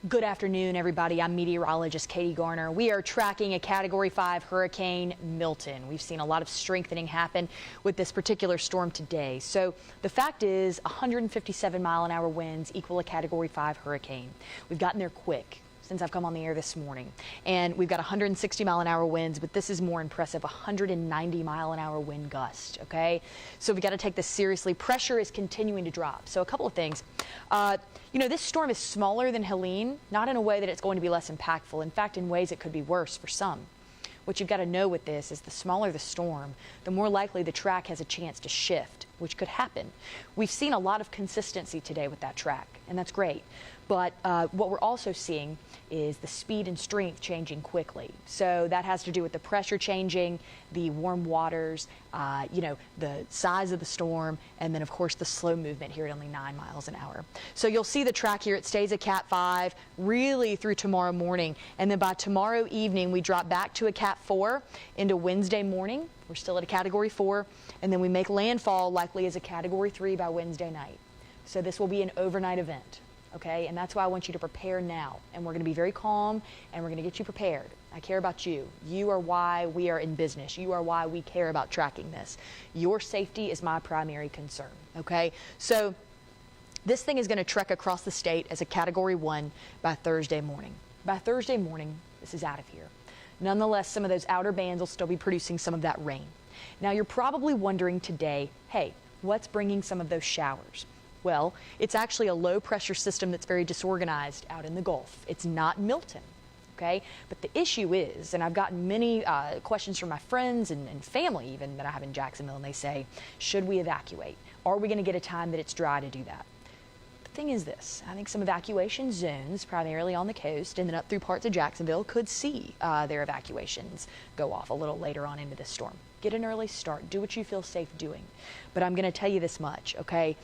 Good afternoon, everybody. I'm meteorologist Katie Garner. We are tracking a Category 5 Hurricane Milton. We've seen a lot of strengthening happen with this particular storm today. So the fact is 157-mile-an-hour winds equal a Category 5 hurricane. We've gotten there quick since I've come on the air this morning. And we've got 160-mile-an-hour winds, but this is more impressive, 190-mile-an-hour wind gust, okay? So we got to take this seriously. Pressure is continuing to drop. So a couple of things. This storm is smaller than Helene, not in a way that it's going to be less impactful. In fact, in ways it could be worse for some. What you've got to know with this is the smaller the storm, the more likely the track has a chance to shift, which could happen. We've seen a lot of consistency today with that track, and that's great. But what we're also seeing is the speed and strength changing quickly. So that has to do with the pressure changing, the warm waters, the size of the storm, and then, of course, the slow movement here at only 9 miles an hour. So you'll see the track here. It stays at Cat 5 really through tomorrow morning. And then by tomorrow evening, we drop back to a Cat 4 into Wednesday morning. We're still at a Category 4. And then we make landfall likely as a Category 3 by Wednesday night. So this will be an overnight event. Okay, and that's why I want you to prepare now. And we're going to be very calm, and we're going to get you prepared. I care about you. You are why we are in business. You are why we care about tracking this. Your safety is my primary concern. Okay, so this thing is going to trek across the state as a Category 1 by Thursday morning. By Thursday morning, this is out of here. Nonetheless, some of those outer bands will still be producing some of that rain. Now, you're probably wondering today, hey, what's bringing some of those showers? Well, it's actually a low pressure system that's very disorganized out in the Gulf. It's not Milton, okay? But the issue is, and I've gotten many questions from my friends and family even that I have in Jacksonville, and they say, should we evacuate? Are we going to get a time that it's dry to do that? The thing is this, I think some evacuation zones, primarily on the coast and then up through parts of Jacksonville, could see their evacuations go off a little later on into this storm. Get an early start. Do what you feel safe doing. But I'm going to tell you this much, okay?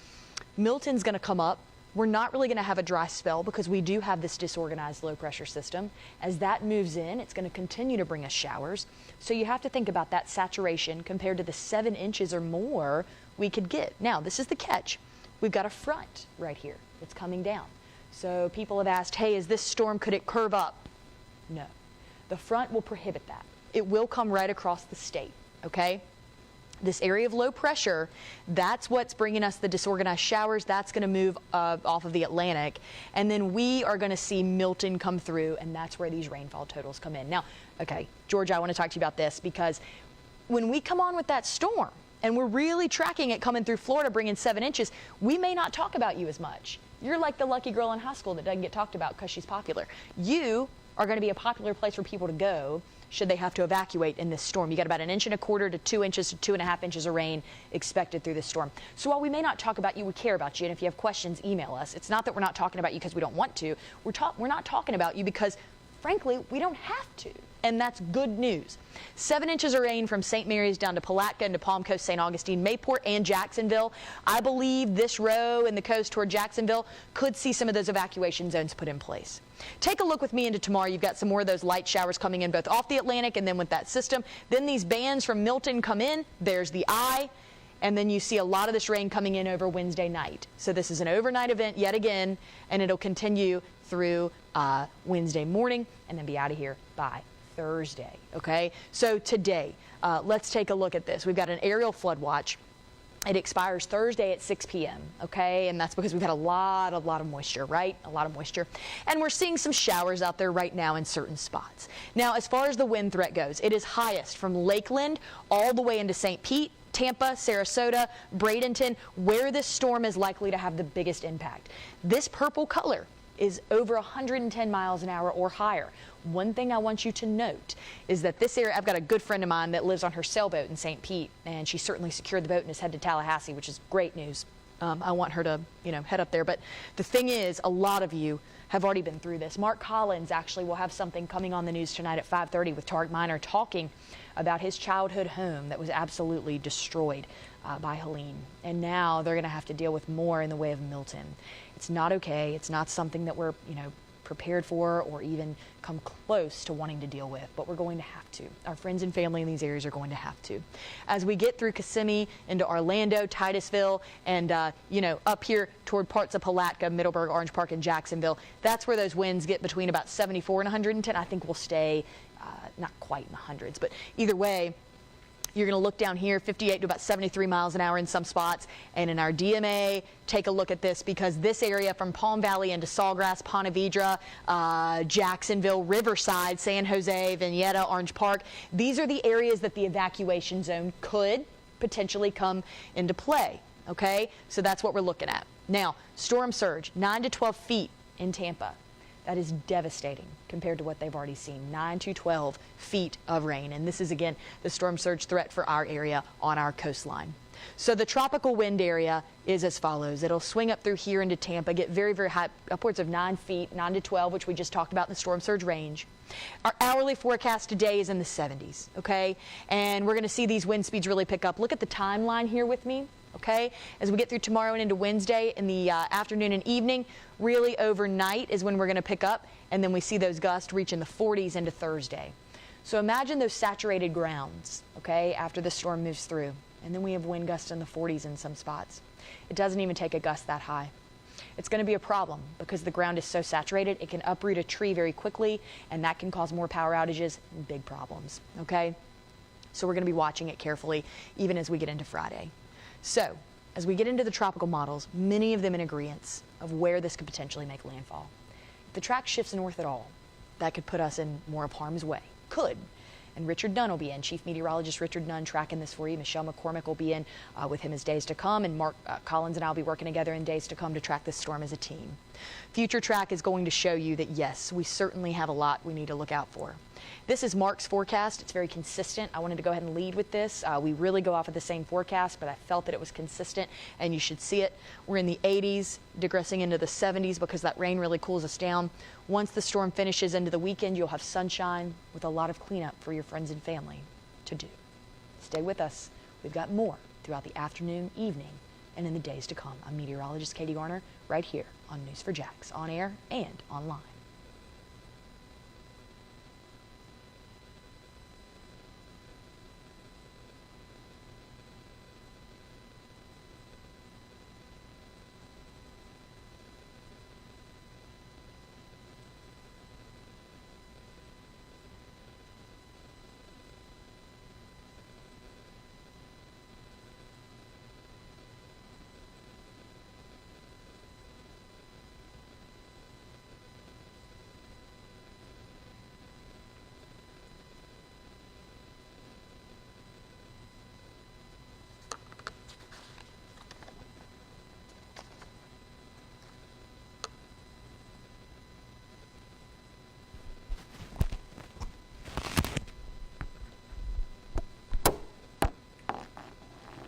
Milton's going to come up. We're not really going to have a dry spell because we do have this disorganized low pressure system. As that moves in, it's going to continue to bring us showers. So you have to think about that saturation compared to the 7 inches or more we could get. Now, this is the catch. We've got a front right here that's coming down. So people have asked, hey, is this storm, could it curve up? No. The front will prohibit that. It will come right across the state, okay? This area of low pressure, that's what's bringing us the disorganized showers. That's going to move off of the Atlantic. And then we are going to see Milton come through, and that's where these rainfall totals come in. Now, okay, Georgia, I want to talk to you about this because when we come on with that storm, and we're really tracking it coming through Florida, bringing 7 inches, we may not talk about you as much. You're like the lucky girl in high school that doesn't get talked about because she's popular. You are going to be a popular place for people to go should they have to evacuate in this storm. You got about 1.25 inches to 2 inches to 2.5 inches of rain expected through this storm. So while we may not talk about you, we care about you. And if you have questions, email us. It's not that we're not talking about you because we don't want to. We're not talking about you because, frankly, we don't have to. And that's good news. 7 inches of rain from St. Mary's down to Palatka and to Palm Coast, St. Augustine, Mayport, and Jacksonville. I believe this row in the coast toward Jacksonville could see some of those evacuation zones put in place. Take a look with me into tomorrow. You've got some more of those light showers coming in both off the Atlantic and then with that system. Then these bands from Milton come in. There's the eye. And then you see a lot of this rain coming in over Wednesday night. So this is an overnight event yet again, and it'll continue through Wednesday morning and then be out of here by Thursday, okay? So today, let's take a look at this. We've got an aerial flood watch. It expires Thursday at 6 p.m., okay? And that's because we've had a lot of moisture, right? A lot of moisture. And we're seeing some showers out there right now in certain spots. Now, as far as the wind threat goes, it is highest from Lakeland all the way into St. Pete, Tampa, Sarasota, Bradenton, where this storm is likely to have the biggest impact. This purple color is over 110 miles an hour or higher. One thing I want you to note is that this area, I've got a good friend of mine that lives on her sailboat in St. Pete, and she certainly secured the boat and is headed to Tallahassee, which is great news. I want her to, head up there. But the thing is, a lot of you have already been through this. Mark Collins actually will have something coming on the news tonight at 5:30 with Tarek Minor talking about his childhood home that was absolutely destroyed by Helene. And now they're going to have to deal with more in the way of Milton. It's not okay. It's not something that we're, prepared for or even come close to wanting to deal with, but we're going to have to. Our friends and family in these areas are going to have to. As we get through Kissimmee into Orlando, Titusville, and up here toward parts of Palatka, Middleburg, Orange Park, and Jacksonville, that's where those winds get between about 74 and 110. I think we'll stay not quite in the hundreds, but either way, you're going to look down here, 58 to about 73 miles an hour in some spots. And in our DMA, take a look at this, because this area from Palm Valley into Sawgrass, Ponte Vedra, Jacksonville, Riverside, San Jose, Vignetta, Orange Park, these are the areas that the evacuation zone could potentially come into play. Okay, so that's what we're looking at. Now, storm surge, 9 to 12 feet in Tampa. That is devastating compared to what they've already seen, 9 to 12 feet of rain. And this is, again, the storm surge threat for our area on our coastline. So the tropical wind area is as follows. It'll swing up through here into Tampa, get very, very high, upwards of 9 feet, 9 to 12, which we just talked about in the storm surge range. Our hourly forecast today is in the 70s, okay? And we're going to see these wind speeds really pick up. Look at the timeline here with me. Okay, as we get through tomorrow and into Wednesday in the afternoon and evening, really overnight is when we're going to pick up, and then we see those gusts reach in the 40s into Thursday. So imagine those saturated grounds, okay, after the storm moves through, and then we have wind gusts in the 40s in some spots. It doesn't even take a gust that high. It's going to be a problem because the ground is so saturated, it can uproot a tree very quickly, and that can cause more power outages and big problems, okay? So we're going to be watching it carefully even as we get into Friday. So, as we get into the tropical models, many of them in agreement of where this could potentially make landfall. If the track shifts north at all, that could put us in more of harm's way. Could. And Richard Dunn will be in, Chief Meteorologist Richard Dunn, tracking this for you. Michelle McCormick will be in with him as days to come, and Mark Collins and I will be working together in days to come to track this storm as a team. Future Track is going to show you that, yes, we certainly have a lot we need to look out for. This is Mark's forecast. It's very consistent. I wanted to go ahead and lead with this. We really go off of the same forecast, but I felt that it was consistent, and you should see it. We're in the 80s, digressing into the 70s because that rain really cools us down. Once the storm finishes into the weekend, you'll have sunshine with a lot of cleanup for your friends and family to do. Stay with us. We've got more throughout the afternoon, evening, and in the days to come. I'm meteorologist Katie Garner, right here on News4JAX, on air and online.